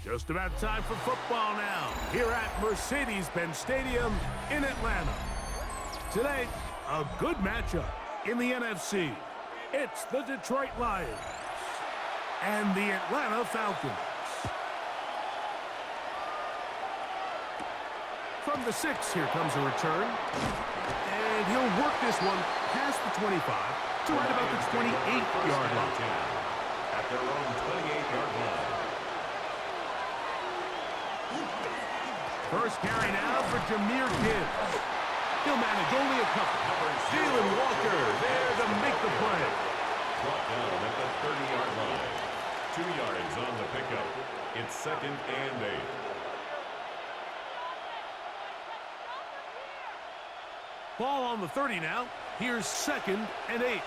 Just about time for football now, here at Mercedes-Benz Stadium in Atlanta. Today, a good matchup in the NFC. It's the Detroit Lions and the Atlanta Falcons. From the 6, here comes a return. And he'll work this one past the 25 to right about the 28-yard line. At their own 28-yard line. First carry now for Jameer Gibbs. He'll manage only a couple. Jalen Walker there to make the play. Brought down at the 30-yard line. 2 yards on the pickup. It's 2nd and 8. Ball on the 30 now. Here's 2nd and 8.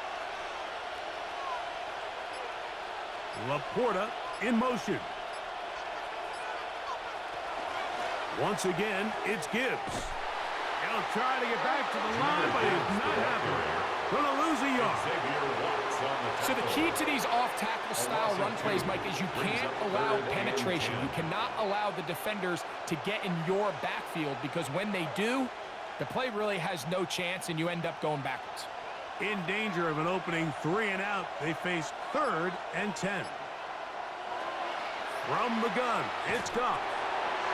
Laporta in motion. Once again, it's Gibbs. He'll try to get back to the line, but he's not happening. Gonna lose a yard. So the key to these off-tackle style run plays, Mike, is you can't allow penetration. You cannot allow the defenders to get in your backfield, because when they do, the play really has no chance, and you end up going backwards. In danger of an opening 3 and out, they face 3rd and 10. From the gun, it's Goff.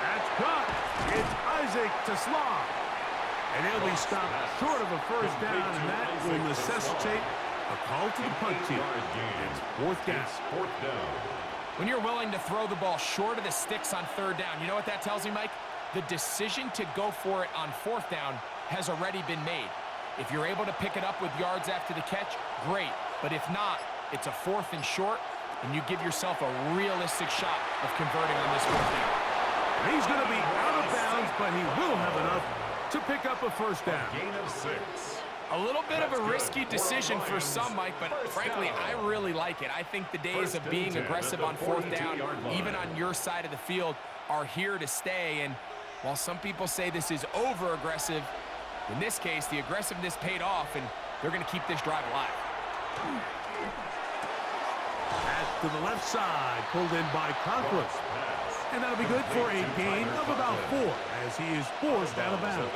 That's caught. It's Isaac to Slaw. And he'll be stopped short of a first down, and that will necessitate a call to the punt team. It's 4th down. When you're willing to throw the ball short of the sticks on 3rd down, you know what that tells me, Mike? The decision to go for it on 4th down has already been made. If you're able to pick it up with yards after the catch, great. But if not, it's a 4th and short, and you give yourself a realistic shot of converting on this 4th down. He's going to be out of bounds, but he will have enough to pick up a first down. Gain of 6. A little bit of a risky decision for some, Mike, but frankly, I really like it. I think the days of being aggressive on 4th down, even on your side of the field, are here to stay. And while some people say this is over-aggressive, in this case, the aggressiveness paid off, and they're going to keep this drive alive. Pass to the left side, pulled in by Conklin. And that'll be good for a gain of about 4 as he is forced out of bounds.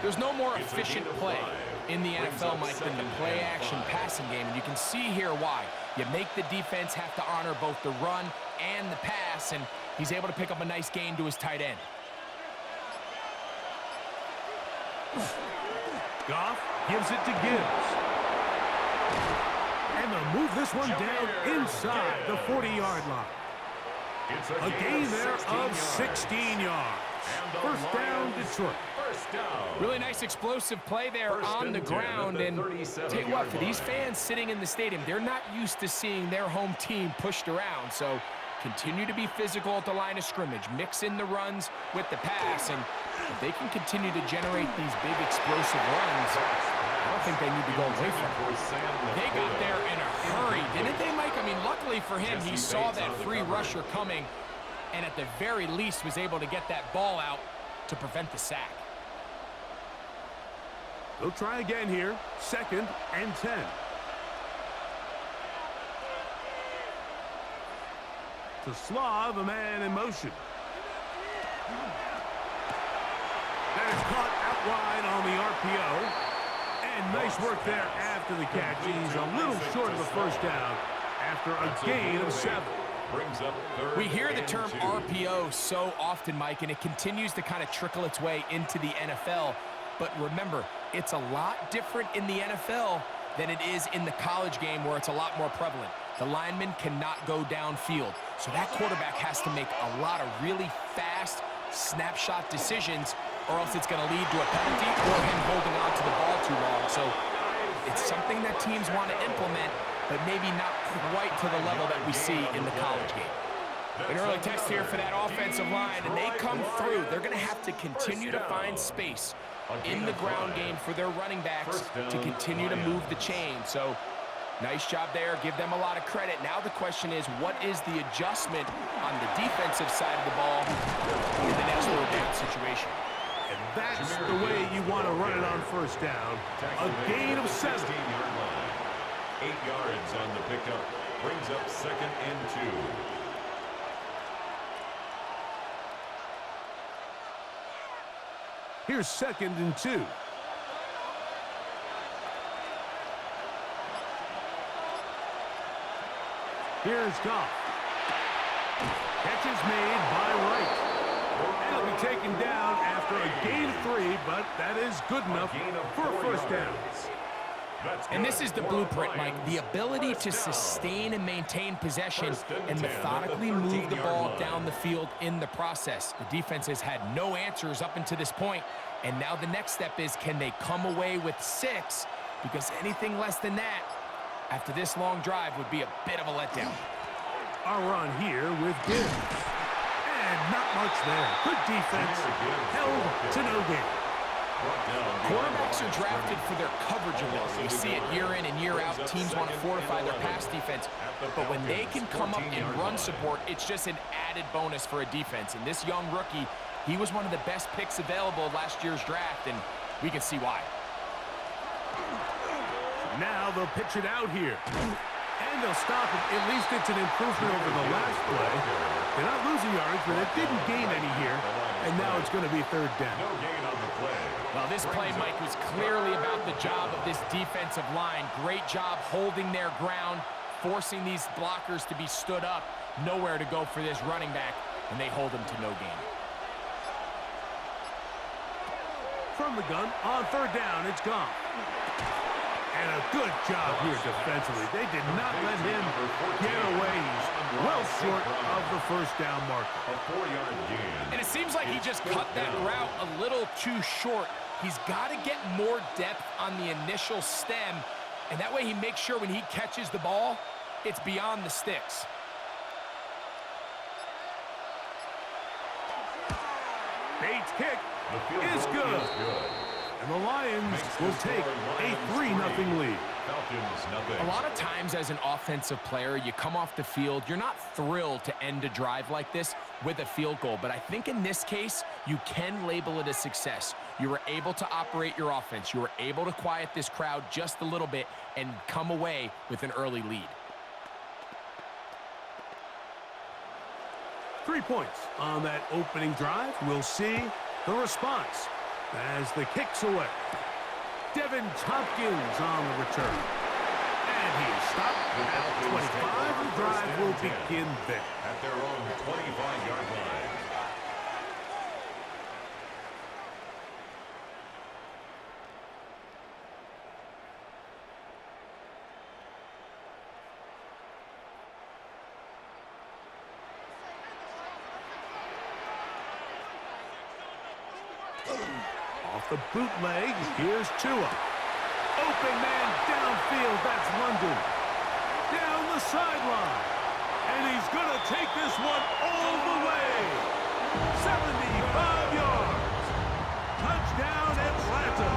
There's no more efficient play in the NFL, Mike, than the play-action passing game, and you can see here why. You make the defense have to honor both the run and the pass, and he's able to pick up a nice gain to his tight end. Goff gives it to Gibbs. And they'll move this one down inside the 40-yard line. A gain there of 16 yards. First down, Detroit. Really nice explosive play there on the ground. And tell you what, for these fans sitting in the stadium, they're not used to seeing their home team pushed around. So continue to be physical at the line of scrimmage. Mix in the runs with the pass. And if they can continue to generate these big explosive runs, I don't think they need to go away from it. They got there in a hurry, didn't they, Mike? I mean, luckily for him, he saw that free rusher coming, and at the very least was able to get that ball out to prevent the sack. They'll try again here. 2nd and 10. To Slaw, the man in motion. That is caught out wide on the RPO. And nice work there after the catch. He's a little short of the first down after a gain of 7. We hear the term RPO so often, Mike, and it continues to kind of trickle its way into the NFL. But remember, it's a lot different in the NFL than it is in the college game, where it's a lot more prevalent. The lineman cannot go downfield, so that quarterback has to make a lot of really fast snapshot decisions, or else it's going to lead to a penalty or him holding on to the ball too long. So it's something that teams want to implement, but maybe not quite to the level that we see in the college game. An early test here for that offensive line, and they come through. They're going to have to continue to find space in the ground game for their running backs to continue to move the chain. So nice job there. Give them a lot of credit. Now the question is, what is the adjustment on the defensive side of the ball in the next 4th down situation? And that's the way you want to run it on first down. A gain of 7. 8 yards on the pickup. Brings up 2nd and 2. Here's 2nd and 2. Here's Goff. Catch is made by Wright. And he'll be taken down after a gain of 3, but that is good enough for a first down. And this is the blueprint, Mike. The ability to sustain and maintain possession and methodically move the ball down the field in the process. The defense has had no answers up until this point, and now the next step is, can they come away with 6? Because anything less than that, after this long drive, would be a bit of a letdown. A run here with Gibbs. And not much there. Good defense. Held to no gain. Quarterbacks are drafted for their coverage ability. We see it year in and year out. Teams want to fortify their pass defense. But when they can come up and run support, it's just an added bonus for a defense. And this young rookie, he was one of the best picks available last year's draft, and we can see why. Now they'll pitch it out here. And they'll stop it. At least it's an improvement over the last play. They're not losing yards, but it didn't gain any here. And now it's going to be 3rd down. No gain on the play. Well, this play, Mike, was clearly about the job of this defensive line. Great job holding their ground, forcing these blockers to be stood up. Nowhere to go for this running back, and they hold him to no gain. From the gun, on 3rd down, it's gone. And a good job here defensively. They did not let him get away. He's well short of the first down marker. A 4-yard gain. And it seems like he just cut that route a little too short. He's got to get more depth on the initial stem, and that way he makes sure when he catches the ball, it's beyond the sticks. Bates' kick is good. And the Lions will take a 3-0 lead. A lot of times as an offensive player, you come off the field, you're not thrilled to end a drive like this with a field goal. But I think in this case, you can label it a success. You were able to operate your offense. You were able to quiet this crowd just a little bit and come away with an early lead. 3 points on that opening drive. We'll see the response as the kick's away. Devin Tompkins on the return. And he is stopped at 25. The drive will begin there. At their own 25-yard line. Off the bootleg, here's Tua. Open man downfield, that's London. Down the sideline. And he's going to take this one all the way. 75 yards. Touchdown, Atlanta.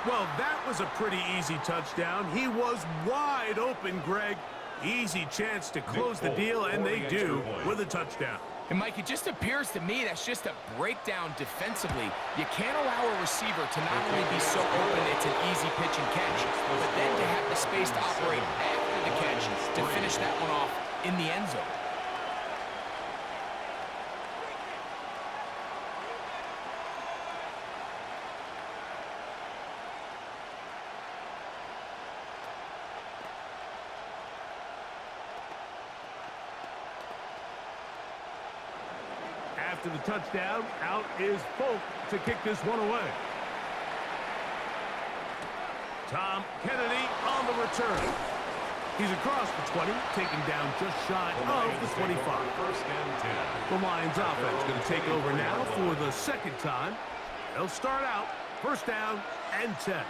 Well, that was a pretty easy touchdown. He was wide open, Greg. Easy chance to close the deal, and they do with a touchdown. And, Mike, it just appears to me that's just a breakdown defensively. You can't allow a receiver to not only be so open it's an easy pitch and catch, but then to have the space to operate after the catch to finish that one off in the end zone. After the touchdown, out is Folk to kick this one away. Tom Kennedy on the return. He's across the 20, taken down just shy of the 25. The Lions offense going to take over now for the second time. They'll start out first down and 10.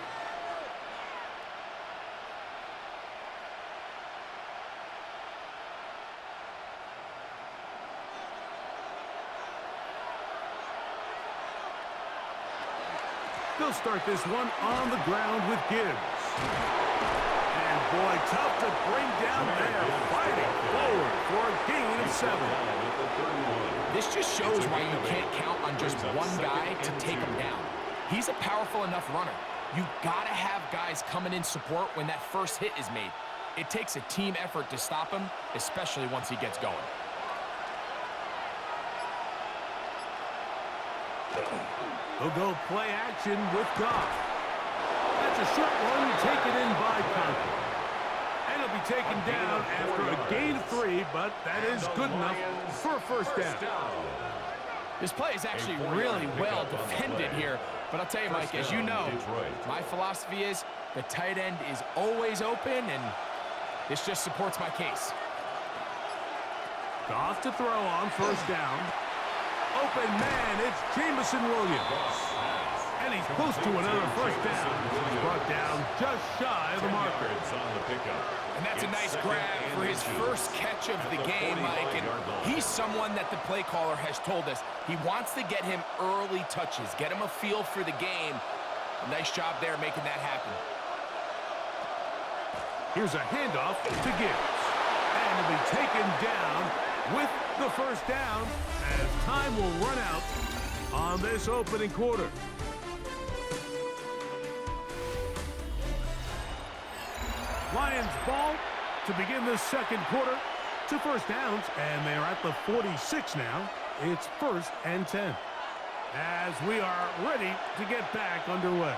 They'll start this one on the ground with Gibbs. And boy, tough to bring down there. Fighting forward for a gain of 7. This just shows why you can't count on just one guy to take him down. He's a powerful enough runner. You've got to have guys coming in support when that first hit is made. It takes a team effort to stop him, especially once he gets going. They'll go play action with Goff. That's a short one taken in by Conklin. And it'll be taken down after a gain of 3, but that is good enough for a first down. This play is actually really well defended here. But I'll tell you, Mike, as you know, my philosophy is the tight end is always open, and this just supports my case. Goff to throw on first down. Open man, it's Jamison Williams. And he's close to another first down. He's brought down just shy of the marker. And that's a nice grab for his first catch of the game, Mike. And he's someone that the play caller has told us he wants to get him early touches, get him a feel for the game. A nice job there making that happen. Here's a handoff to Gibbs. And it'll be taken down with the first down as time will run out on this opening quarter. Lions ball to begin this second quarter. 2 first downs, and they're at the 46 now. It's 1st and 10. As we are ready to get back underway.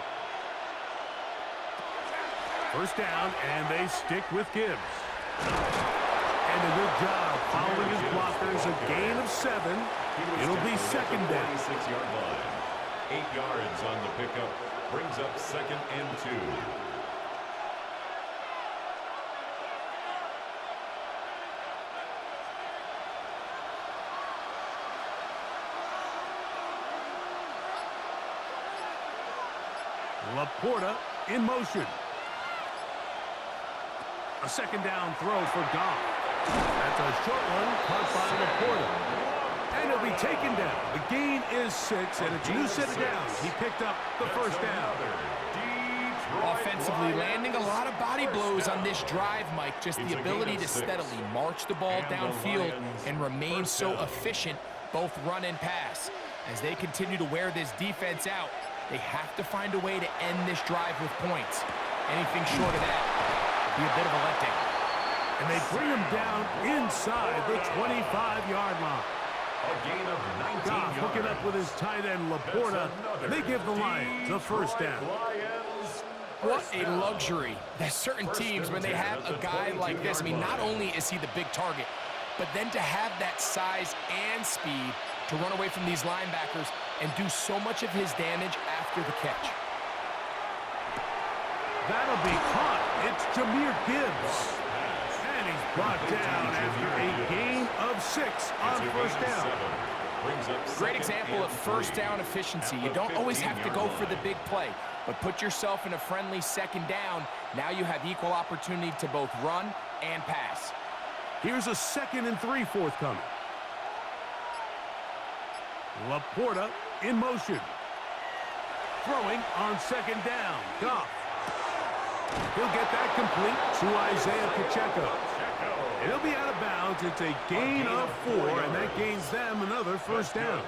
First down, and they stick with Gibbs. And a good job following his blockers. A gain of 7. It'll be second down. 26-yard line. 8 yards on the pickup. Brings up 2nd and 2. Laporta in motion. A second down throw for Goff. That's a short one caught by Laporta. And it'll be taken down. The gain is 6, and it's a new set of downs. He picked up the first down. Offensively landing a lot of body blows on this drive, Mike. Just the ability to steadily march the ball downfield and remain so efficient, both run and pass. As they continue to wear this defense out, they have to find a way to end this drive with points. Anything short of that would be a bit of a letdown. And they bring him down inside the 25-yard line. A gain of 19 Goff hooking up with his tight end Laporta, and they give the Lions a first down. What a luxury that certain teams, when they have a guy like this, I mean, not only is he the big target, but then to have that size and speed to run away from these linebackers and do so much of his damage after the catch. That'll be caught. It's Jahmyr Gibbs. And he's brought down after a gain of 6 on first down. Great example of first down efficiency. You don't always have to go for the big play, but put yourself in a friendly second down. Now you have equal opportunity to both run and pass. Here's a 2nd and 3 forthcoming. Laporta in motion. Throwing on second down. Goff. He'll get that complete to Isaiah Pacheco. It'll be out of bounds. It's a gain of 4, and that gains them another first down.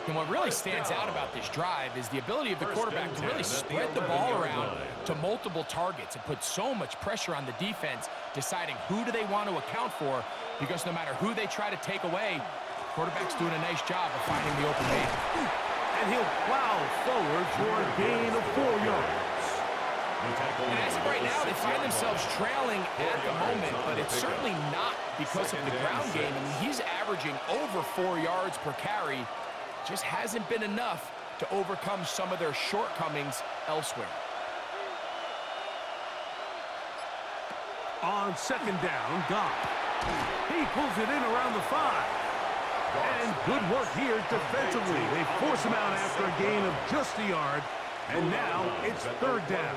And what really stands out about this drive is the ability of the quarterback to really spread the ball around to multiple targets and put so much pressure on the defense, deciding who do they want to account for, because no matter who they try to take away, quarterback's doing a nice job of finding the open man. And he'll plow forward for a gain of 4 yards. And as of right now, they find themselves trailing at the moment, but it's certainly not because of the ground game. I mean, he's averaging over 4 yards per carry. Just hasn't been enough to overcome some of their shortcomings elsewhere. On second down, Goff. He pulls it in around the 5. And good work here defensively. They force him out after a gain of just a yard. And now it's third down.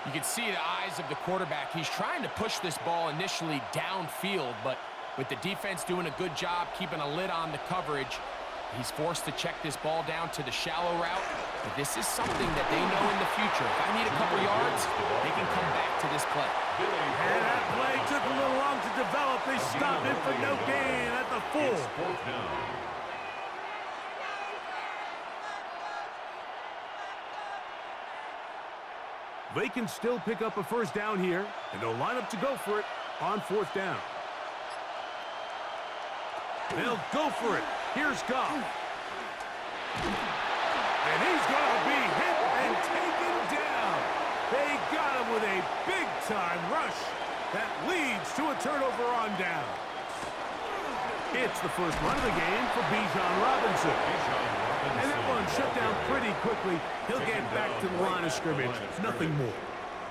You can see the eyes of the quarterback. He's trying to push this ball initially downfield, but with the defense doing a good job keeping a lid on the coverage, he's forced to check this ball down to the shallow route. But this is something that they know in the future. If I need a couple yards, they can come back to this play. And that play took a little long to develop. They stop it for no gain at the 4. They can still pick up a first down here, and they'll line up to go for it on 4th down. They'll go for it. Here's Goff. And he's going to be hit and taken down. They got him with a big-time rush that leads to a turnover on down. It's the first run of the game for Bijan Robinson. And that one shut down pretty quickly. He'll get back to the line of scrimmage. Nothing more.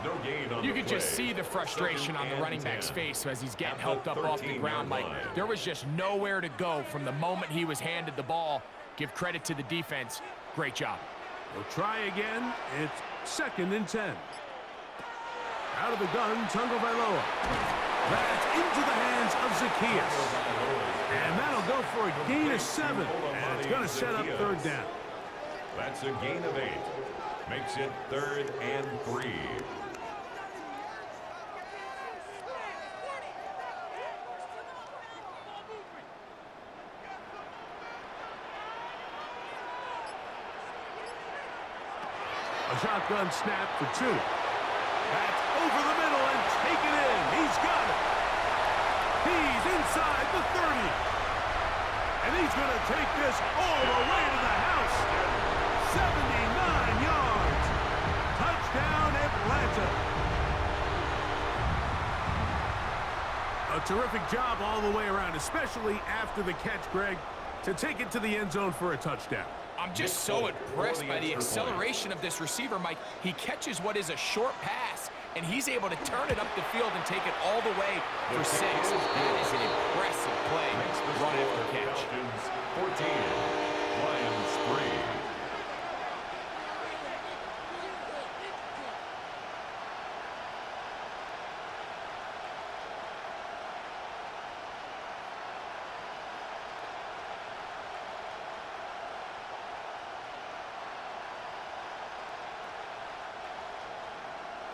No gain on You the could play. just see the frustration on the running back's face as he's getting helped up off the ground. Like, there was just nowhere to go from the moment he was handed the ball. Give credit to the defense. Great job. We'll try again. It's 2nd and 10. Out of the gun, Tagovailoa. That's into the hands of Zacchaeus. And that'll go for a gain of 7. And it's going to set up 3rd down. That's a gain of 8. Makes it 3rd and 3. A shotgun snap for 2. That's over the middle and taken in. He's got it. He's inside the 30. And he's going to take this all the way to the house. 79 yards. Touchdown, Atlanta. A terrific job all the way around, especially after the catch, Greg, to take it to the end zone for a touchdown. I'm just so impressed by the acceleration of this receiver, Mike. He catches what is a short pass, and he's able to turn it up the field and take it all the way for 6. That is an impressive play, run after catch. 14, Lions 3.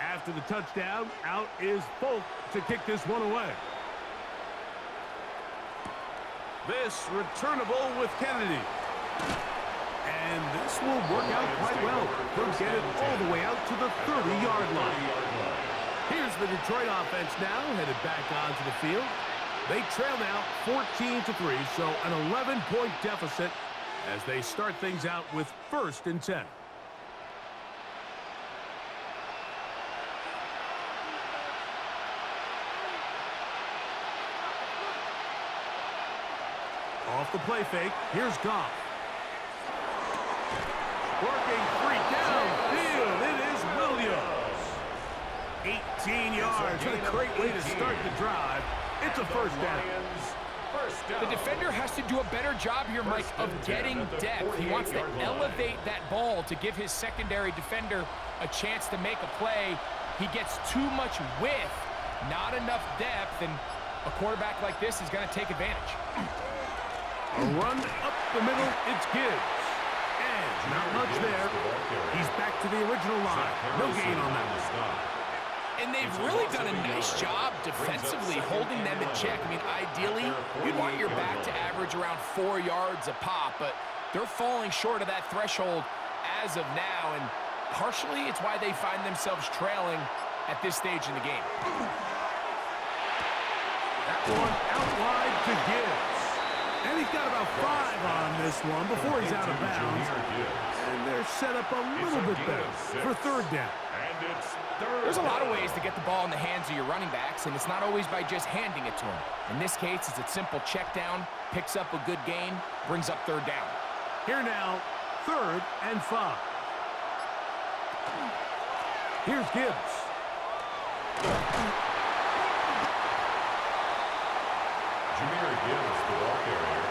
After the touchdown, out is Folk to kick this one away. This returnable with Kennedy. And this will work out quite well. They'll get it all the way out to the 30-yard line. Here's the Detroit offense now, headed back onto the field. They trail now 14-3, so an 11-point deficit as they start things out with 1st and 10. Off the play fake, here's Goff. Working 3 downfield, it is Williams. 18 yards, what a great way to start the drive. It's a 1st down. The defender has to do a better job here, Mike, of getting depth. He wants to elevate that ball to give his secondary defender a chance to make a play. He gets too much width, not enough depth, and a quarterback like this is going to take advantage. A run up the middle, it's Gibbs. And not much there. He's back to the original line. No gain on that one. And they've really done a nice job defensively holding them in check. I mean, ideally, you'd want your back to average around 4 yards a pop, but they're falling short of that threshold as of now, and partially it's why they find themselves trailing at this stage in the game. That one out wide to Gibbs. And he's got about 5 on this one before he's out of bounds. And they're set up a little bit better for 3rd down. There's a lot of ways to get the ball in the hands of your running backs, and it's not always by just handing it to them. In this case, it's a simple check down, picks up a good gain, brings up 3rd down. Here now, 3rd and 5. Here's Gibbs. Jameer Gibbs, the ball carrier,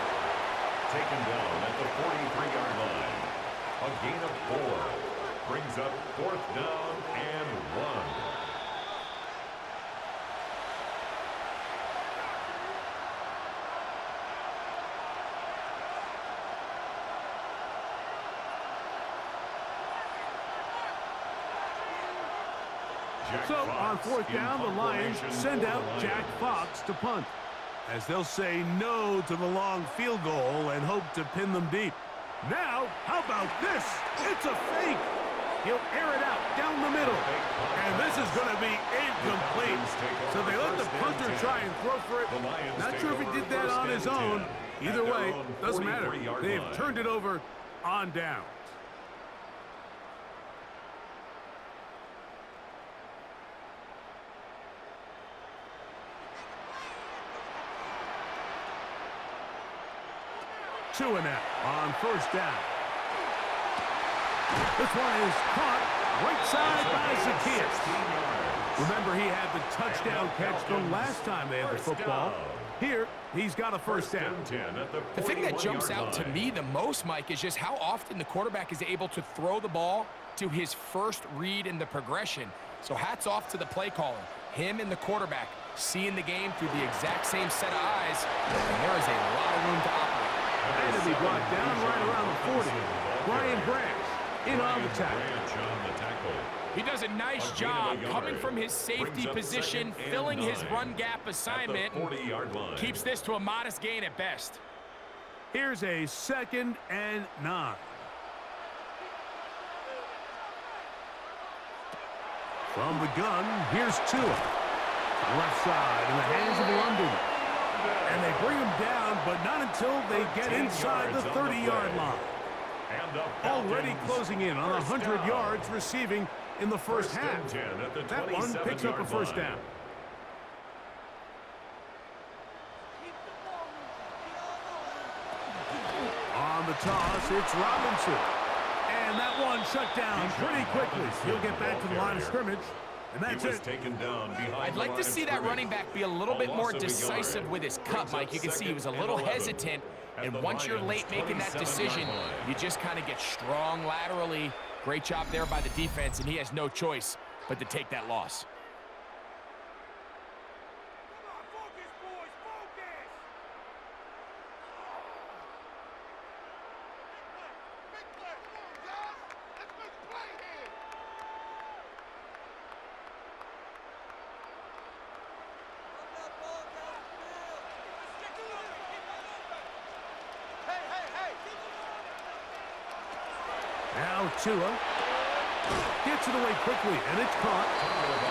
taken down at the 43-yard line. A gain of 4 brings up 4th down and 1. So on 4th down, the Lions send out Jack Fox to punt, as they'll say no to the long field goal and hope to pin them deep. Now, how about this? It's a fake. He'll air it out down the middle. And this is going to be incomplete. So they let the punter try and throw for it. Not sure if he did that on his own. Either way, doesn't matter. They've turned it over on downs. Two and out on first down. This one is caught right side by Zacchaeus. Remember, he had the touchdown catch the last time they had the football. Here, he's got a first down. The thing that jumps out to me the most, Mike, is just how often the quarterback is able to throw the ball to his first read in the progression. So hats off to the play caller. Him and the quarterback seeing the game through the exact same set of eyes, and there is a lot of room to operate. And to be brought down right around the 40. Brian Branch in on the tackle. He does a nice job coming from his safety position, filling his run gap assignment, and keeps this to a modest gain at best. Here's a 2nd and 9. From the gun, here's Tua. Left side in the hands of London. And they bring him down, but not until they get inside the 30-yard line. Already closing in on 100 yards receiving in the first half. That one picks up a first down. On the toss, it's Robinson. And that one shut down pretty quickly. He'll get back to the line of scrimmage. And that's it. Taken down I'd like to see that running back be a little bit more decisive with his cut, Mike. You can see he was a little hesitant, and once you're late making that decision, you just kind of get strong laterally. Great job there by the defense, and he has no choice but to take that loss. Now Tua gets it away quickly, and it's caught.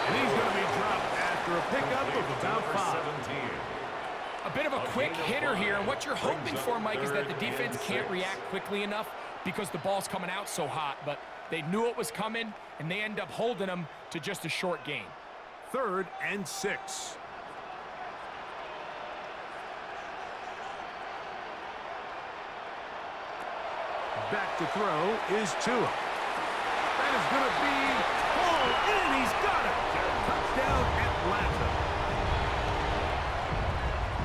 And he's going to be dropped after a pickup of about 5. A bit of a quick hitter here, and what you're hoping for, Mike, is that the defense can't react quickly enough because the ball's coming out so hot, but they knew it was coming, and they end up holding them to just a short gain. 3rd and 6. Back to throw is Tua. That is going to be pulled in. He's got it. Touchdown, Atlanta.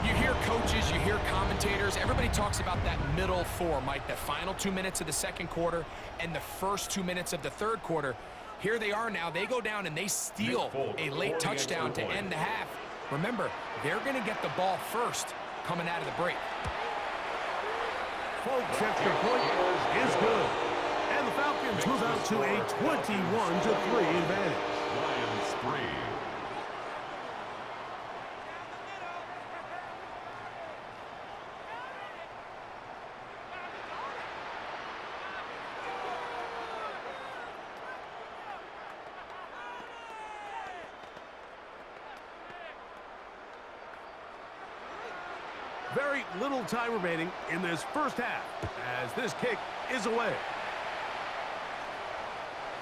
You hear coaches, you hear commentators, everybody talks about that middle 4, Mike, the final 2 minutes of the second quarter and the first 2 minutes of the third quarter. Here they are now. They go down and they steal a late touchdown to end the half. Remember, they're going to get the ball first coming out of the break. Folks, extra point is good. And the Falcons move out to a 21-3 advantage. Lions 3. Very little time remaining in this first half as this kick is away.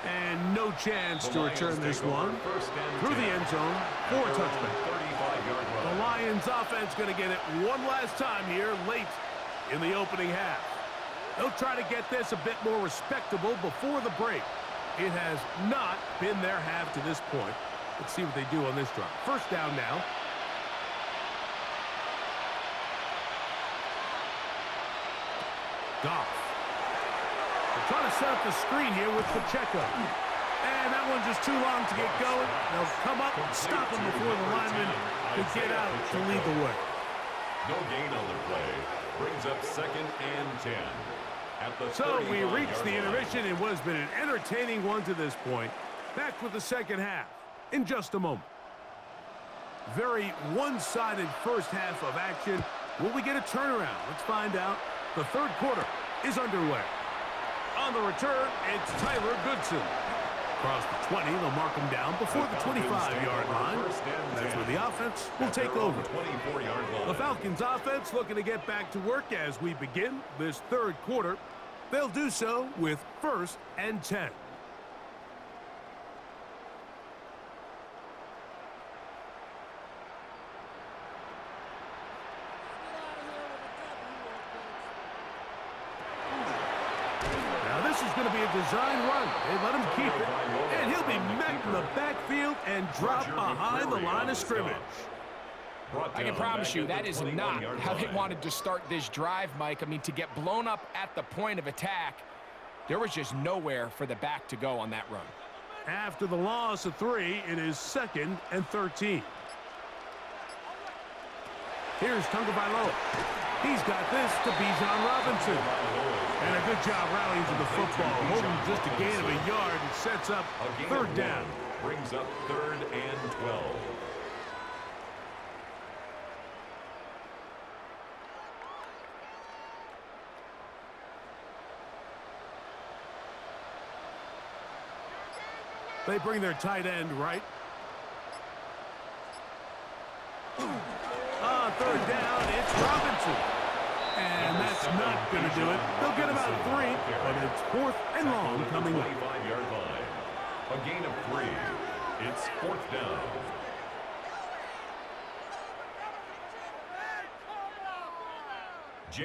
And no chance to return this one through the end zone for a touchback. The Lions offense going to get it one last time here late in the opening half. They'll try to get this a bit more respectable before the break. It has not been their half to this point. Let's see what they do on this drive. First down now. Goff. They're trying to set up the screen here with Pacheco. And that one's just too long to get going. They'll come up and stop him before the lineman could get out to lead the way. No gain on the play. Brings up 2nd and 10. So we reach the intermission in what has been an entertaining one to this point. Back with the second half in just a moment. Very one-sided first half of action. Will we get a turnaround? Let's find out. The third quarter is underway. On the return, it's Tyler Goodson. Across the 20, they'll mark him down before the 25-yard line. That's where the offense will take over. The Falcons offense looking to get back to work as we begin this third quarter. They'll do so with 1st and 10. Now this is going to be a design run. They let him keep it, and he'll be met in the backfield and dropped behind the line of scrimmage. I can promise you that is not how they wanted to start this drive, Mike. I mean, to get blown up at the point of attack, there was just nowhere for the back to go on that run. After the loss of 3, it is 2nd and 13. Here's Tagovailoa. He's got this to Bijan Robinson. And a good job rallying to the football, holding just a gain of a yard and sets up 3rd down. Brings up 3rd and 12. They bring their tight end right. On 3rd down, it's Robinson. And that's not going to do it. They'll get about 3, but it's 4th and long coming up. 25-yard line. A gain of 3. It's 4th down.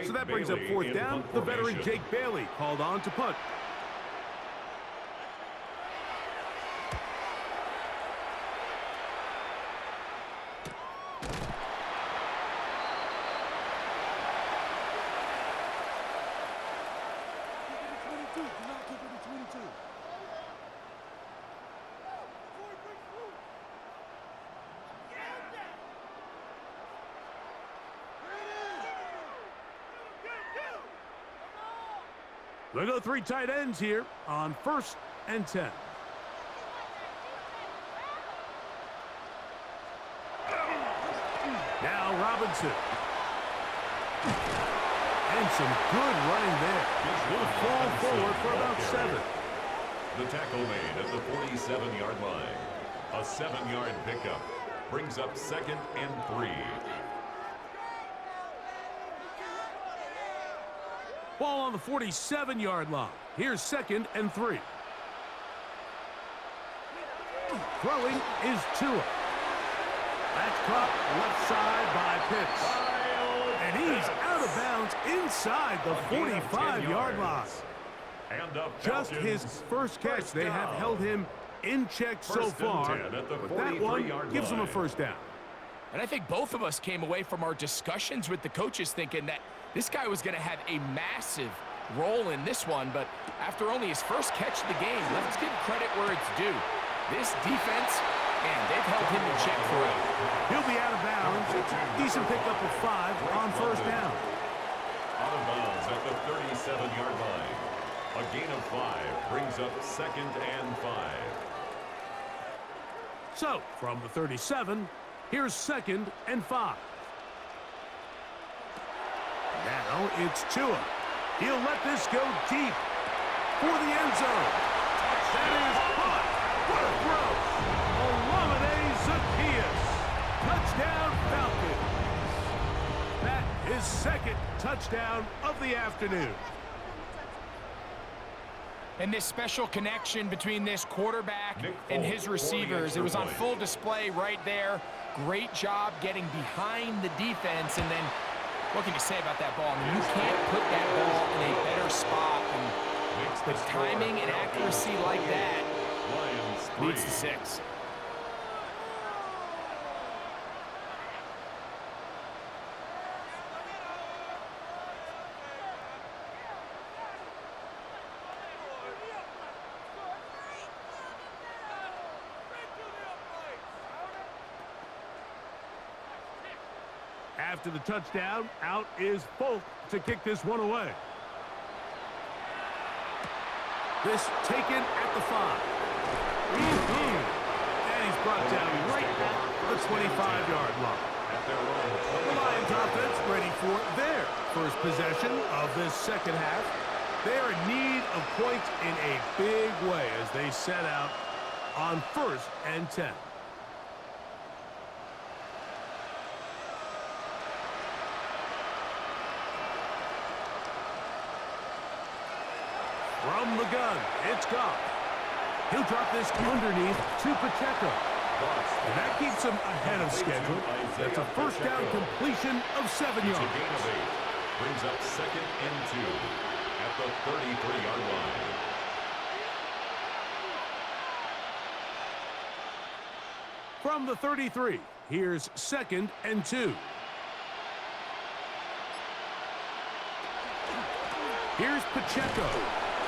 So that brings up 4th down. The veteran Jake Bailey called on to punt. They'll go 3 tight ends here on 1st and 10. Now Robinson. And some good running there. He'll fall forward for about 7. The tackle made at the 47-yard line. A 7-yard pickup brings up 2nd and 3. Ball on the 47-yard line. Here's 2nd and 3. Throwing is Tua. That's caught left side by Pitts. And he's out of bounds inside the 45-yard line. Just his first catch. They have held him in check so far, but that one gives him a 1st down. And I think both of us came away from our discussions with the coaches thinking that this guy was going to have a massive role in this one, but after only his first catch of the game, let's give credit where it's due. This defense, man, they've held him in check throughout. He'll be out of bounds. Decent pickup of 5 on 1st down. Out of bounds at the 37-yard line. A gain of 5 brings up 2nd and 5. So, from the 37, here's 2nd and 5. Now it's Tua. He'll let this go deep for the end zone. That is caught. What a throw. Olamide Zaccheaus. Touchdown, Falcons. That is 2nd touchdown of the afternoon. And this special connection between this quarterback and his receivers, it was on full display right there. Great job getting behind the defense, and then what can you say about that ball? I mean, you can't put that ball in a better spot. And the timing and accuracy like that leads to 6. After the touchdown, out is Folk to kick this one away. This taken at the 5. And he's brought down right at the 25-yard line. The Lions offense ready for their first possession of this 2nd half. They are in need of points in a big way as they set out on 1st and 10. From the gun, it's Goff. He'll drop this underneath to Pacheco. And that keeps him ahead of schedule. That's a first down completion of 7 yards. It's a gain of 8. Brings up 2nd and 2 at the 33-yard line. From the 33, here's 2nd and 2. Here's Pacheco.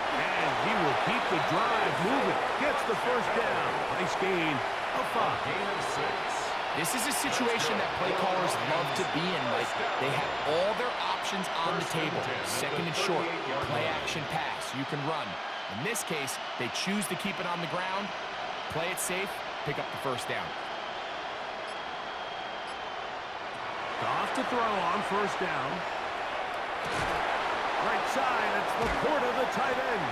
And he will keep the drive moving. Gets the first down. Nice gain of 5. Gain of 6. This is a situation that play callers love to be in, Mike. They have all their options on the table. 2nd and short, play action pass. You can run. In this case, they choose to keep it on the ground, play it safe, pick up the first down. Off to throw on first down. Right side, it's Laporta, the tight end.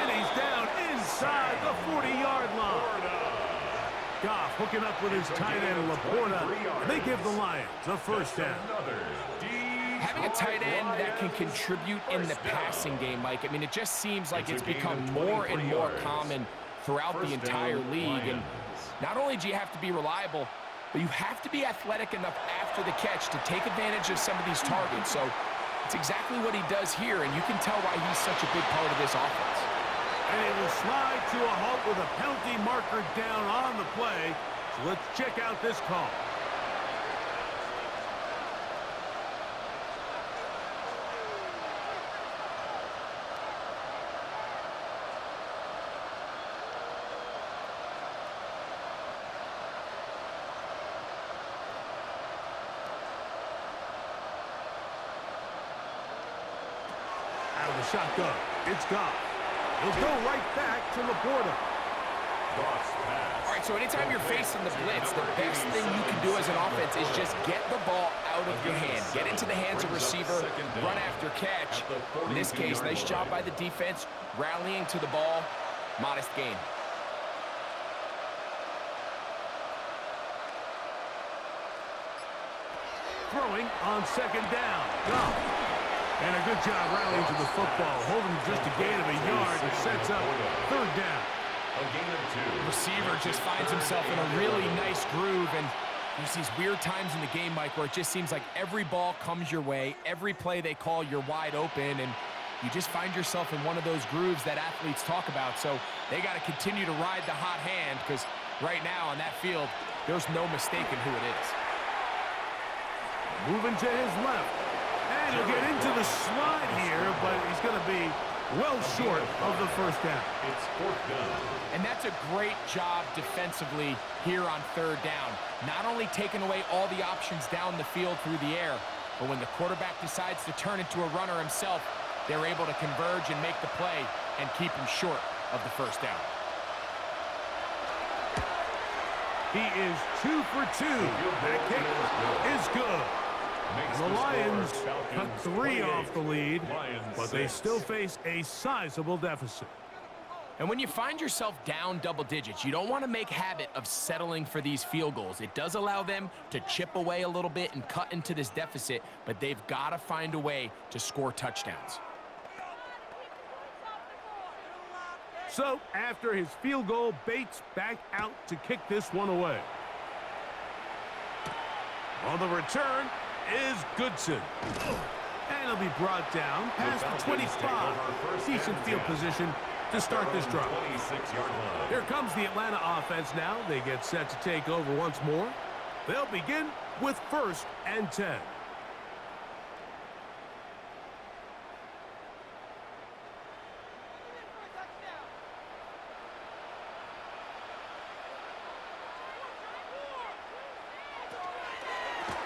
And he's down inside the 40-yard line. Goff hooking up with his tight end, Laporta. And they give the Lions a first down. Having a tight end that can contribute in the passing game, Mike, I mean, it just seems like it's become more and more common throughout the entire league. And not only do you have to be reliable, but you have to be athletic enough after the catch to take advantage of some of these targets. So it's exactly what he does here, and you can tell why he's such a big part of this offense. And it will slide to a halt with a penalty marker down on the play. So let's check out this call. Out of the shotgun, it's Goff. He'll go right back to Laporta. All right, so anytime you're facing the blitz, the best thing you can do as an offense is just get the ball out of your hand. Get into the hands of receiver, run after catch. In this case, nice job by the defense, rallying to the ball. Modest gain. Throwing on second down. Goff. And a good job rallying to the football, holding just a gain of a yard and sets up third down. The receiver just finds himself in a really nice groove, and there's these weird times in the game, Mike, where it just seems like every ball comes your way, every play they call, you're wide open, and you just find yourself in one of those grooves that athletes talk about. So they got to continue to ride the hot hand, because right now on that field, there's no mistaking who it is. Moving to his left. And he'll get into the slide here, but he's going to be well short of the first down. It's 4th down. And that's a great job defensively here on third down. Not only taking away all the options down the field through the air, but when the quarterback decides to turn into a runner himself, they're able to converge and make the play and keep him short of the first down. He is 2 for 2. That kick is good. The Lions cut 3 off the lead, but they still face a sizable deficit. And when you find yourself down double digits, you don't want to make habit of settling for these field goals. It does allow them to chip away a little bit and cut into this deficit, but they've got to find a way to score touchdowns. So, after his field goal, Bates back out to kick this one away. On the return is Goodson. And he'll be brought down past the 25. Decent field position to start this drive. Here comes the Atlanta offense now. They get set to take over once more. They'll begin with 1st and 10.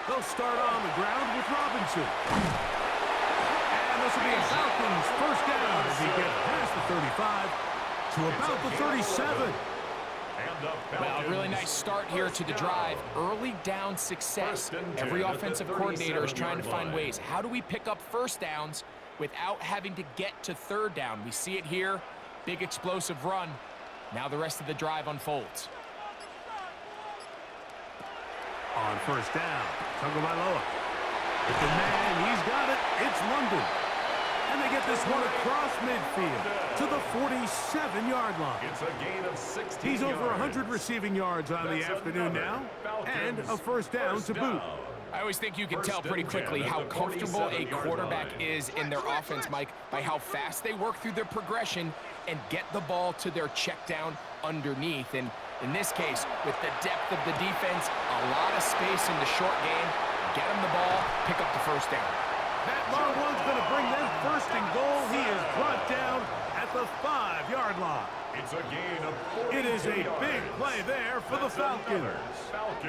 They'll start on the ground with Robinson. And this will be a Falcons first down as he gets past the 35 to about the 37. Well, a really nice start here to the drive. Early down success. Every offensive coordinator is trying to find ways. How do we pick up first downs without having to get to third down? We see it here. Big explosive run. Now the rest of the drive unfolds. On first down, Tagovailoa. With the man, he's got it. It's London. And they get this one across midfield to the 47-yard line. It's a gain of 16 He's over yards. 100 receiving yards on the afternoon now, and a first down to boot. I always think you can tell pretty quickly how comfortable a quarterback is in their offense, Mike, by how fast they work through their progression and get the ball to their check down underneath. And in this case, with the depth of the defense, a lot of space in the short game, get him the ball, pick up the first down. That long one's going to bring them first and goal. He is brought down at the 5-yard line. It's a gain of 42 It is a yards. big play there for the Falcons.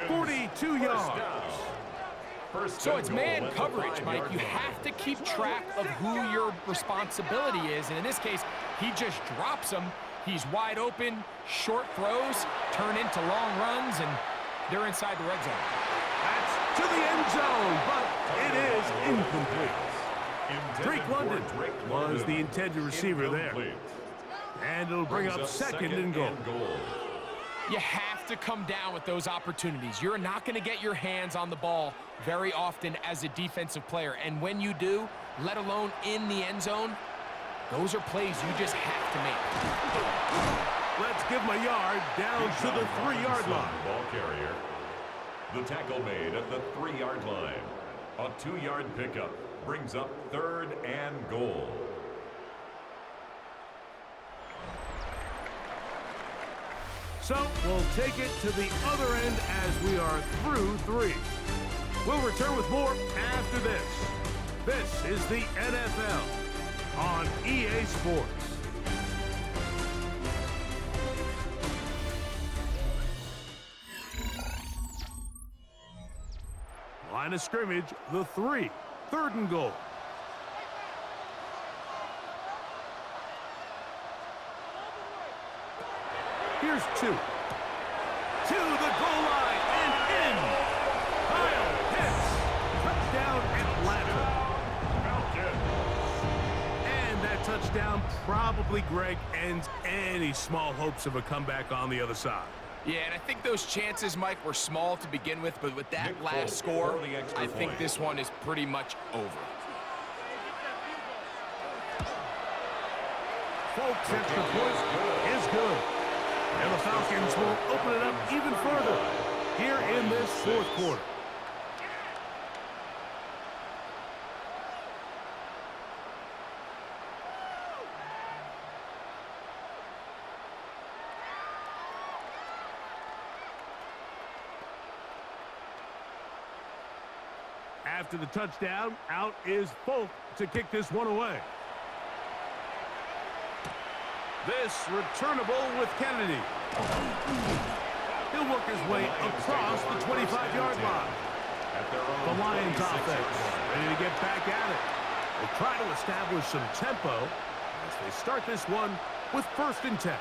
42 yards. So it's man coverage, Mike. You have to keep track of who your responsibility is. And in this case, he just drops him. He's wide open. Short throws turn into long runs, and they're inside the red zone. That's to the end zone, but it is incomplete. Drake London was the intended receiver there. And it'll bring up second and goal. You have to come down with those opportunities. You're not going to get your hands on the ball very often as a defensive player. And when you do, let alone in the end zone, those are plays you just have to make. Let's give him a yard down to the 3-yard line. Ball carrier. The tackle made at the 3-yard line. A 2-yard pickup brings up third and goal. So we'll take it to the other end as we are through 3. We'll return with more after this. This is the NFL on EA Sports. Line of scrimmage, the 3. Third and goal. Here's 2. To the goal line and in. Kyle Pitts. Touchdown, Atlanta. And that touchdown probably, Greg, ends any small hopes of a comeback on the other side. Yeah, and I think those chances, Mike, were small to begin with, but with that last score, I think this one is pretty much over. Folks, extra point is good. And the Falcons will open it up even further here in this fourth quarter. After the touchdown, out is Folk to kick this one away. This returnable with Kennedy. He'll work his way across the 25-yard line. The Lions offense ready to get back at it. They'll try to establish some tempo as they start this one with 1st and 10.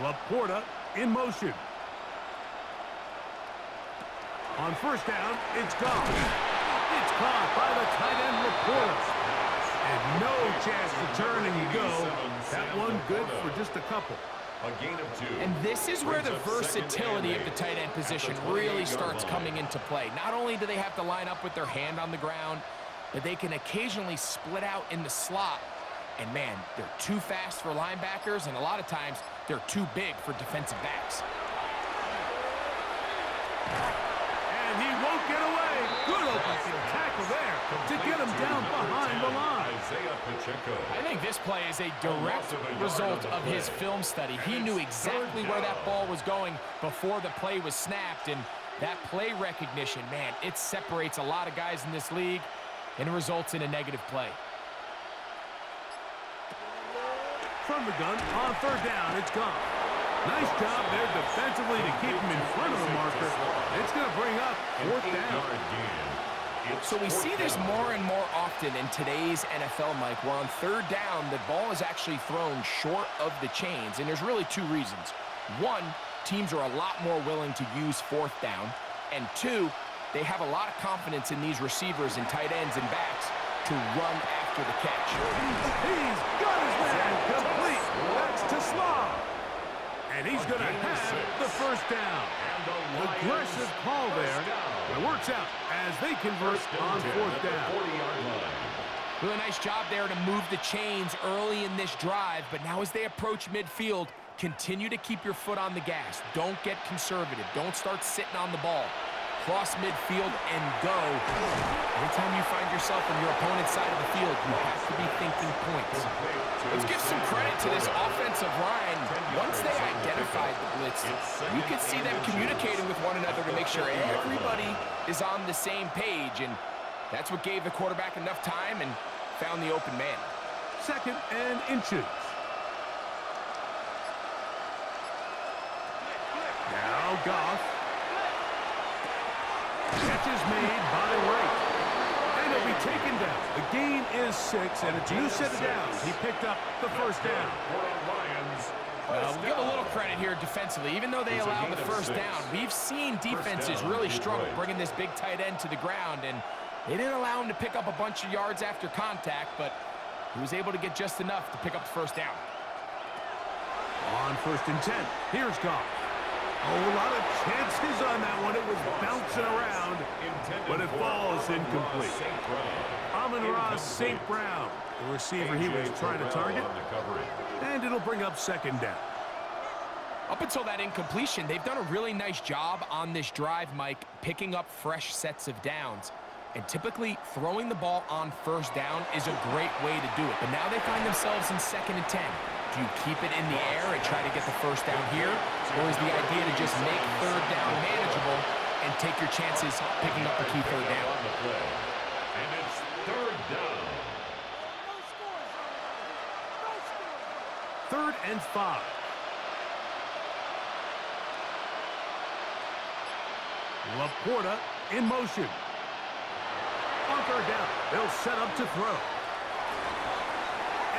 Laporta in motion. On 1st down, it's gone. It's caught by the tight end, Laporta. And no chance to turn and go. That one good for just a couple. A gain of 2. And this is where the versatility of the tight end position really starts coming into play. Not only do they have to line up with their hand on the ground, but they can occasionally split out in the slot. And man, they're too fast for linebackers, and a lot of times they're too big for defensive backs. And he won't get away. Good open field tackle there to get him down behind the line. I think this play is a direct result of his film study. He knew exactly where that ball was going before the play was snapped, and that play recognition, man, it separates a lot of guys in this league and results in a negative play. From the gun, on 3rd down, it's gone. Nice job there defensively to keep him in front of the marker. It's going to bring up 4th down. So we see this more and more often in today's NFL, Mike, where on 3rd down, the ball is actually thrown short of the chains, and there's really 2 reasons. 1, teams are a lot more willing to use 4th down, and 2, they have a lot of confidence in these receivers and tight ends and backs to run after after the catch. He's got his man complete. That's to Slav. And he's going to have the first down. Aggressive call there. It works out as they convert on fourth down. Really nice job there to move the chains early in this drive, but now as they approach midfield, continue to keep your foot on the gas. Don't get conservative. Don't start sitting on the ball. Cross midfield and go. Anytime you find yourself on your opponent's side of the field, you have to be thinking points. Let's give some credit to this offensive line. Once they identified the blitz, you could see them communicating with one another to make sure everybody is on the same page, and that's what gave the quarterback enough time and found the open man. 2nd and inches. Now Goff. Catch is made by Wright. And he'll be taken down. The gain is 6, and it's a new set of downs. He picked up the first down. We'll give a little credit here defensively. Even though they allowed the first down, we've seen defenses really struggle bringing this big tight end to the ground, and they didn't allow him to pick up a bunch of yards after contact, but he was able to get just enough to pick up the first down. On 1st and 10, here's Goff. Oh, a lot of chances on that one. It was bouncing around, but it falls incomplete. Amon-Ra St. Brown, the receiver he was trying to target, and it'll bring up 2nd down. Up until that incompletion, they've done a really nice job on this drive, Mike, picking up fresh sets of downs. And typically, throwing the ball on 1st down is a great way to do it. But now they find themselves in 2nd and 10. Do you keep it in the air and try to get the first down here? Or is the idea to just make 3rd down manageable and take your chances picking up a key 3rd down? And it's 3rd down. 3rd and 5. Laporta in motion. On 3rd down, they'll set up to throw.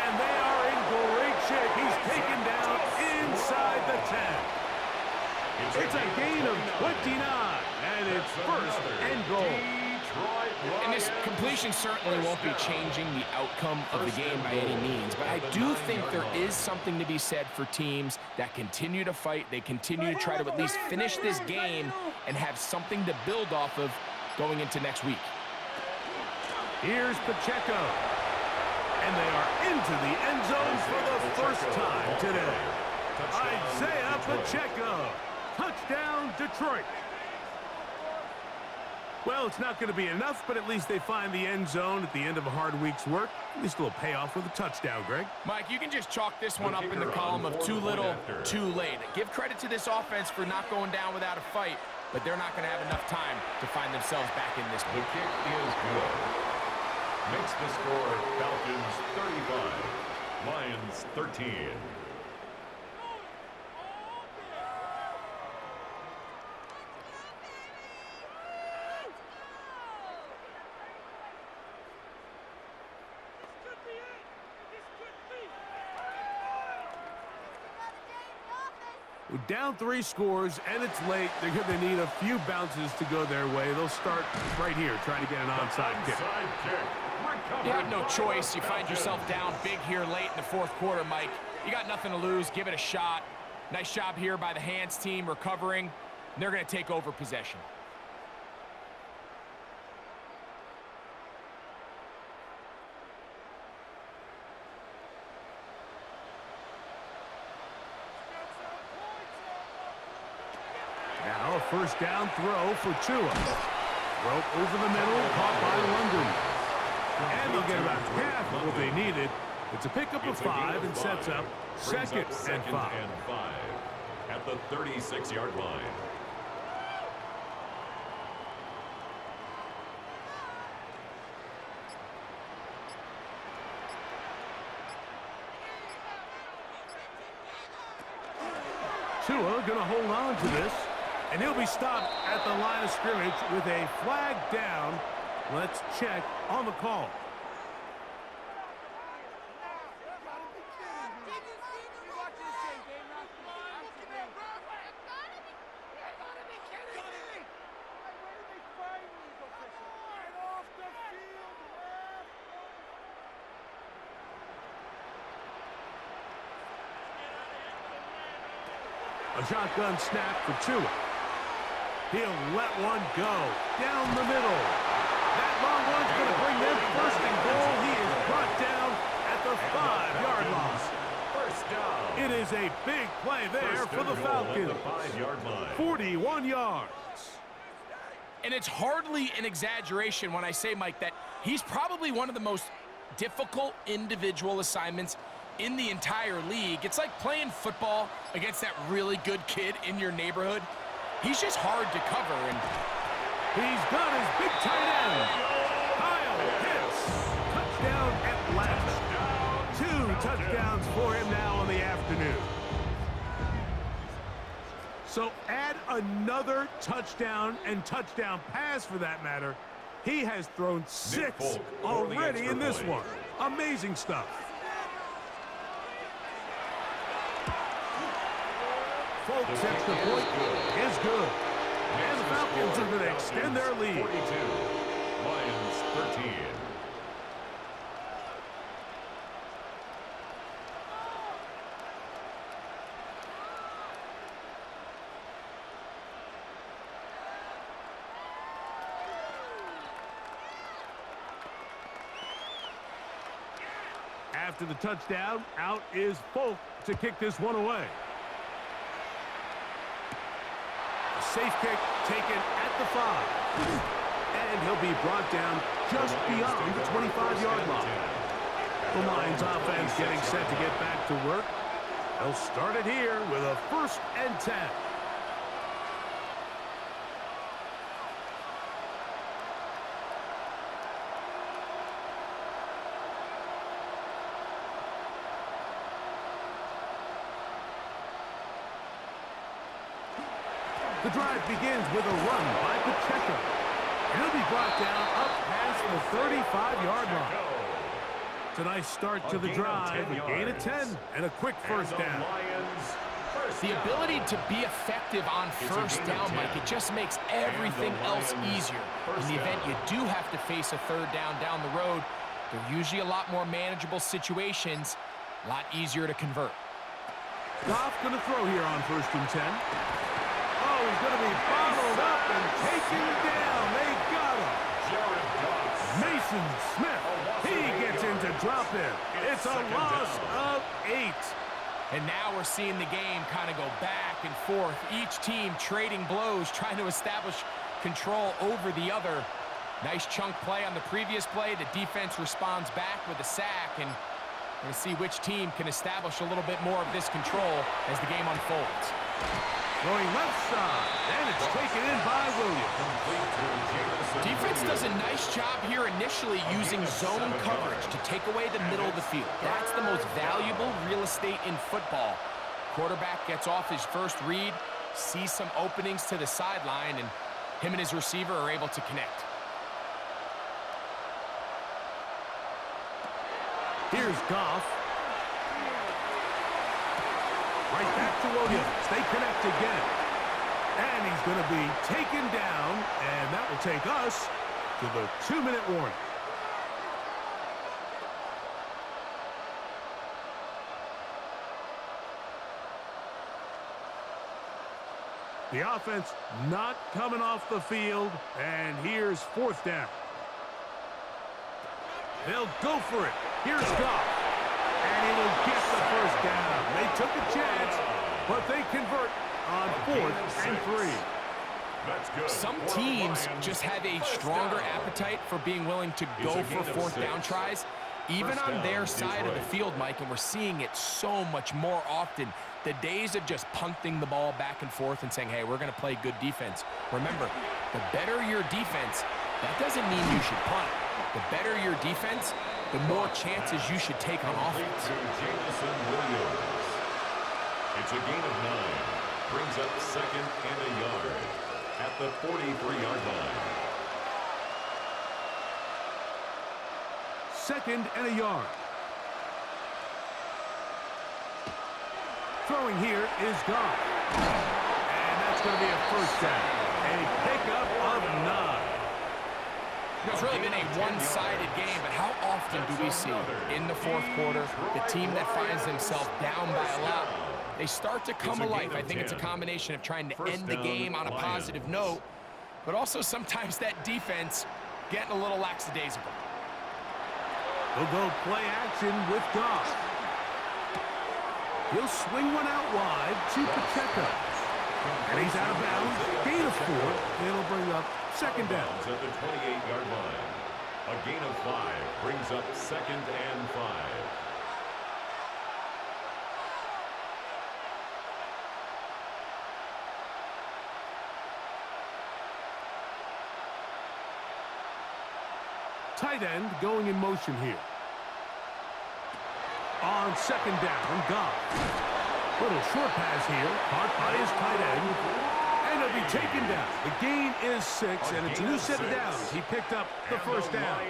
And they are in great shape. He's taken down inside the 10. It's a gain of 29, and it's 1st and goal. And this completion certainly won't be changing the outcome of the game by any means, but I do think there is something to be said for teams that continue to fight. They continue to try to at least finish this game and have something to build off of going into next week. Here's Pacheco. And they are into the end zone for the first time today. Isaiah Pacheco. Touchdown, Detroit. Well, it's not going to be enough, but at least they find the end zone at the end of a hard week's work. At least a little payoff with a touchdown, Greg. Mike, you can just chalk this one up in the column of too little, too late. Give credit to this offense for not going down without a fight, but they're not going to have enough time to find themselves back in this game. The kick is good. Makes the score Falcons 35, Lions 13. We're down 3 scores, and it's late. They're going to need a few bounces to go their way. They'll start right here, trying to get an onside kick. You have no choice. You find yourself down big here late in the 4th quarter, Mike. You got nothing to lose. Give it a shot. Nice job here by the hands team recovering. They're going to take over possession. Now a first down throw for Tua. Throw over the middle, caught by London. And they'll get about half of what they needed. It's a pickup of 5 and sets up 2nd and 5. At the 36-yard line. Tua going to hold on to this, and he'll be stopped at the line of scrimmage with a flag down. Let's check on the call. A shotgun snap for Tua. He'll let one go down the middle. That long one's going to bring them first and goal. He is brought down at the 5-yard line. First down. It is a big play there for the Falcons. 41 yards. And it's hardly an exaggeration when I say, Mike, that he's probably one of the most difficult individual assignments in the entire league. It's like playing football against that really good kid in your neighborhood. He's just hard to cover. And he's got his big tight end. Kyle hits. Touchdown Atlanta. 2 touchdowns for him now on the afternoon. So add another touchdown and touchdown pass for that matter. He has thrown 6 already in this one. Amazing stuff. Folks, extra point is good. And the Falcons are going to extend their lead. 42, Lions 13. After the touchdown, out is Folk to kick this one away. A safe kick taken at the 5. And he'll be brought down just beyond the 25-yard line. The Lions offense getting set to get back to work. They'll start it here with a 1st and 10. The drive begins with a run by Pacheco. He'll be brought down up past the 35-yard line. It's a nice start to the drive, a gain of 10, and a quick first down. The ability to be effective on first down, Mike, it just makes everything else easier. In the event you do have to face a 3rd down the road, they're usually a lot more manageable situations, a lot easier to convert. Goff going to throw here on 1st and 10. Oh, he's going to be bottled up and taken down. They got him. Mason Smith, he gets into drop in. It's a loss of 8. And now we're seeing the game kind of go back and forth. Each team trading blows, trying to establish control over the other. Nice chunk play on the previous play. The defense responds back with a sack, and we're going to see which team can establish a little bit more of this control as the game unfolds. Going left side, and it's taken in by Williams. Defense does a nice job here initially using zone coverage to take away the middle of the field. That's the most valuable real estate in football. Quarterback gets off his first read, sees some openings to the sideline, and him and his receiver are able to connect. Here's Goff. Right back to Williams. They connect again. And he's going to be taken down, and that will take us to the 2-minute warning. The offense not coming off the field, and here's 4th down. They'll go for it. Here's Goff. And he will get the first down. They took a chance, but they convert on 4th and 3. Some teams just have a stronger appetite for being willing to go for 4th down tries, even on their side of the field, Mike, and we're seeing it so much more often. The days of just punting the ball back and forth and saying, hey, we're going to play good defense. Remember, the better your defense, that doesn't mean you should punt. The better your defense, the more chances you should take on offense. It's a gain of 9. Brings up 2nd and a yard at the 43-yard line. 2nd and a yard. Throwing here is Goff. And that's going to be a first down. A pickup of 9. It's really been a one-sided game, but how often do we see in the 4th quarter the team that finds themselves down by a lot they start to come alive. I think it's a combination of trying to end the game on a positive note, but also sometimes that defense getting a little lackadaisical. They'll go play action with Goff. He'll swing one out wide to Pacheco. And he's out of bounds. Gain of 4. It'll bring up second down. At the 28-yard line. A gain of 5 brings up 2nd and 5. Tight end going in motion here. On second down, Goff. Little short pass here, caught by his tight end. And it'll be taken down. The gain is 6, and it's a new set of downs. He picked up the first down.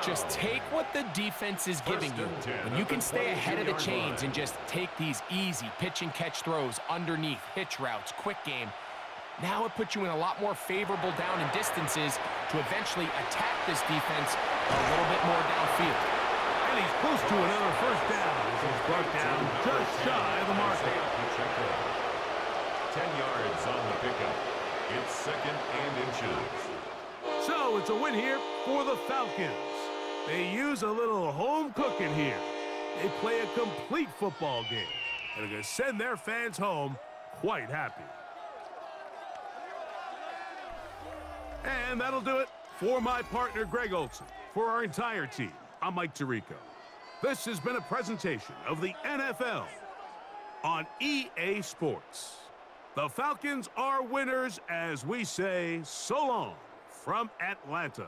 Just take what the defense is giving you. When you can stay ahead of the chains and just take these easy pitch and catch throws underneath, hitch routes, quick game, now it puts you in a lot more favorable down and distances to eventually attack this defense a little bit more downfield. And he's close to another first down as he's brought down just shy of the marker. 10 yards on the pickup. It's 2nd and inches. So it's a win here for the Falcons. They use a little home cooking here. They play a complete football game, and they're going to send their fans home quite happy. And that'll do it for my partner, Greg Olson. For our entire team, I'm Mike Tirico. This has been a presentation of the NFL on EA Sports. The Falcons are winners as we say so long from Atlanta.